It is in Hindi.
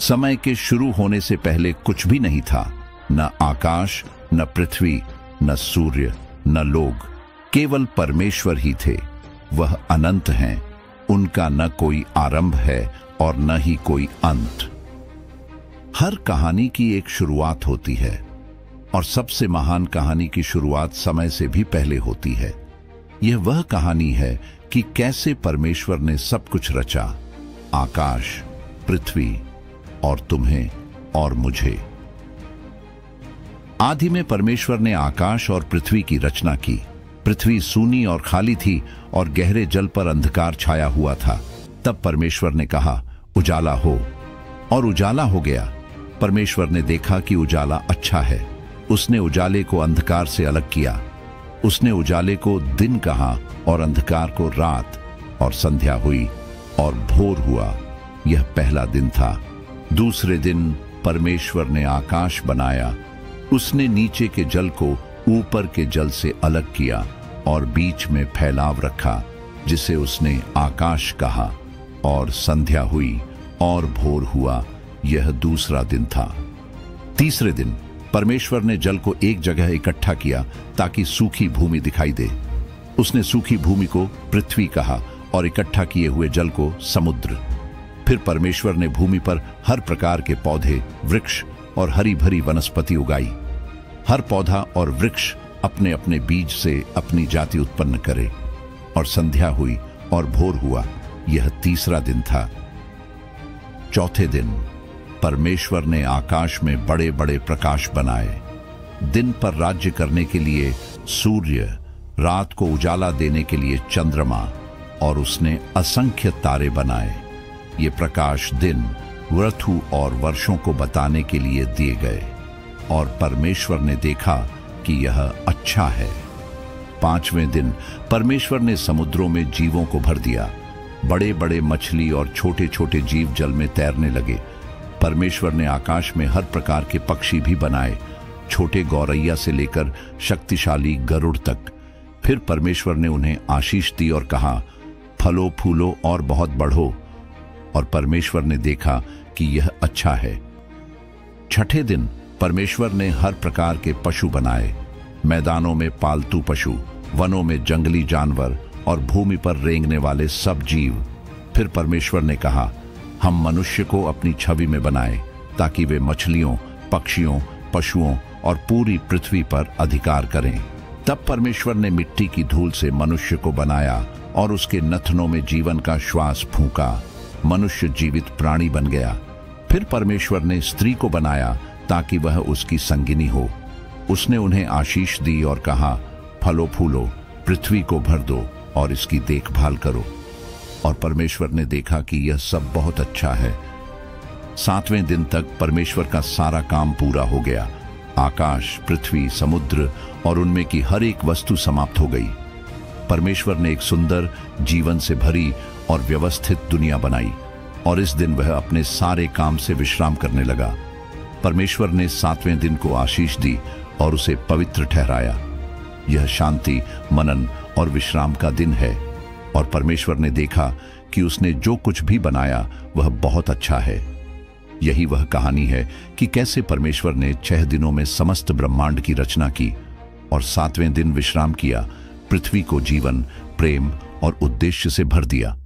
समय के शुरू होने से पहले कुछ भी नहीं था, न आकाश, न पृथ्वी, न सूर्य, न लोग, केवल परमेश्वर ही थे। वह अनंत हैं, उनका न कोई आरंभ है और न ही कोई अंत। हर कहानी की एक शुरुआत होती है और सबसे महान कहानी की शुरुआत समय से भी पहले होती है। यह वह कहानी है कि कैसे परमेश्वर ने सब कुछ रचा, आकाश, पृथ्वी और तुम्हें और मुझे। आदि में परमेश्वर ने आकाश और पृथ्वी की रचना की। पृथ्वी सूनी और खाली थी और गहरे जल पर अंधकार छाया हुआ था। तब परमेश्वर ने कहा, उजाला हो, और उजाला हो गया। परमेश्वर ने देखा कि उजाला अच्छा है। उसने उजाले को अंधकार से अलग किया। उसने उजाले को दिन कहा और अंधकार को रात, और संध्या हुई और भोर हुआ। यह पहला दिन था। दूसरे दिन परमेश्वर ने आकाश बनाया। उसने नीचे के जल को ऊपर के जल से अलग किया और बीच में फैलाव रखा, जिसे उसने आकाश कहा, और संध्या हुई और भोर हुआ। यह दूसरा दिन था। तीसरे दिन परमेश्वर ने जल को एक जगह इकट्ठा किया ताकि सूखी भूमि दिखाई दे। उसने सूखी भूमि को पृथ्वी कहा और इकट्ठा किए हुए जल को समुद्र। फिर परमेश्वर ने भूमि पर हर प्रकार के पौधे, वृक्ष और हरी भरी वनस्पति उगाई। हर पौधा और वृक्ष अपने अपने बीज से अपनी जाति उत्पन्न करे। और संध्या हुई और भोर हुआ। यह तीसरा दिन था। चौथे दिन परमेश्वर ने आकाश में बड़े बड़े प्रकाश बनाए, दिन पर राज्य करने के लिए सूर्य, रात को उजाला देने के लिए चंद्रमा, और उसने असंख्य तारे बनाए। ये प्रकाश दिन, ऋतु और वर्षों को बताने के लिए दिए गए। और परमेश्वर ने देखा कि यह अच्छा है। पांचवें दिन परमेश्वर ने समुद्रों में जीवों को भर दिया। बड़े बड़े मछली और छोटे छोटे जीव जल में तैरने लगे। परमेश्वर ने आकाश में हर प्रकार के पक्षी भी बनाए, छोटे गौरैया से लेकर शक्तिशाली गरुड़ तक। फिर परमेश्वर ने उन्हें आशीष दी और कहा, फलो फूलो और बहुत बढ़ो। और परमेश्वर ने देखा कि यह अच्छा है। छठे दिन परमेश्वर ने हर प्रकार के पशु बनाए, मैदानों में पालतू पशु, वनों में जंगली जानवर और भूमि पर रेंगने वाले सब जीव। फिर परमेश्वर ने कहा, हम मनुष्य को अपनी छवि में बनाए ताकि वे मछलियों, पक्षियों, पशुओं और पूरी पृथ्वी पर अधिकार करें। तब परमेश्वर ने मिट्टी की धूल से मनुष्य को बनाया और उसके नथनों में जीवन का श्वास फूंका। मनुष्य जीवित प्राणी बन गया। फिर परमेश्वर ने स्त्री को बनाया ताकि वह उसकी संगिनी हो। उसने उन्हें आशीष दी और कहा, फलो फूलो, पृथ्वी को भर दो और इसकी देखभाल करो। और परमेश्वर ने देखा कि यह सब बहुत अच्छा है। सातवें दिन तक परमेश्वर का सारा काम पूरा हो गया। आकाश, पृथ्वी, समुद्र और उनमें की हर एक वस्तु समाप्त हो गई। परमेश्वर ने एक सुंदर, जीवन से भरी और व्यवस्थित दुनिया बनाई और इस दिन वह अपने सारे काम से विश्राम करने लगा। परमेश्वर ने सातवें दिन को आशीष दी और उसे पवित्र ठहराया। यह शांति, मनन और विश्राम का दिन है। और परमेश्वर ने देखा कि उसने जो कुछ भी बनाया वह बहुत अच्छा है। यही वह कहानी है कि कैसे परमेश्वर ने 6 दिनों में समस्त ब्रह्मांड की रचना की और सातवें दिन विश्राम किया, पृथ्वी को जीवन, प्रेम और उद्देश्य से भर दिया।